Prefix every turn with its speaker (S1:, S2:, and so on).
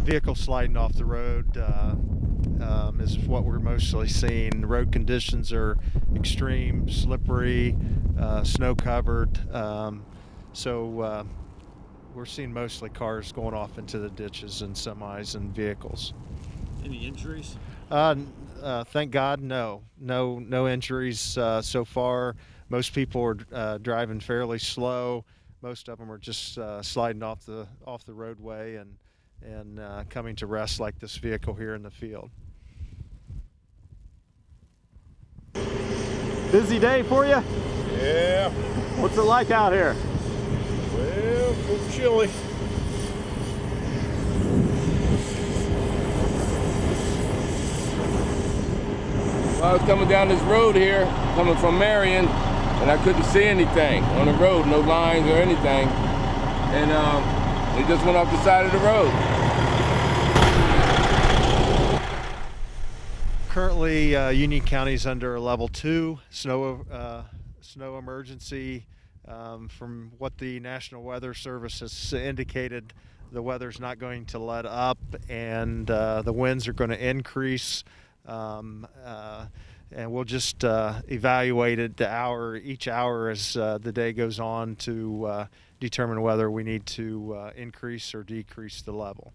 S1: Vehicle sliding off the road is what we're mostly seeing. The road conditions are extreme, slippery, snow covered, so we're seeing mostly cars going off into the ditches and semis and vehicles.
S2: Any injuries?
S1: Thank God, no injuries so far. Most people are driving fairly slow. Most of them are just sliding off the roadway and coming to rest, like this vehicle here in the field.
S3: Busy day for you?
S4: Yeah.
S3: What's it like out here?
S4: Well, it's chilly.
S5: I was coming down this road here, coming from Marion, and I couldn't see anything on the road, no lines or anything. And it just went off the side of the road.
S1: Currently, Union County is under a level 2 snow emergency. From what the National Weather Service has indicated, the weather's not going to let up, and the winds are going to increase. And we'll just evaluate it each hour as the day goes on to determine whether we need to increase or decrease the level.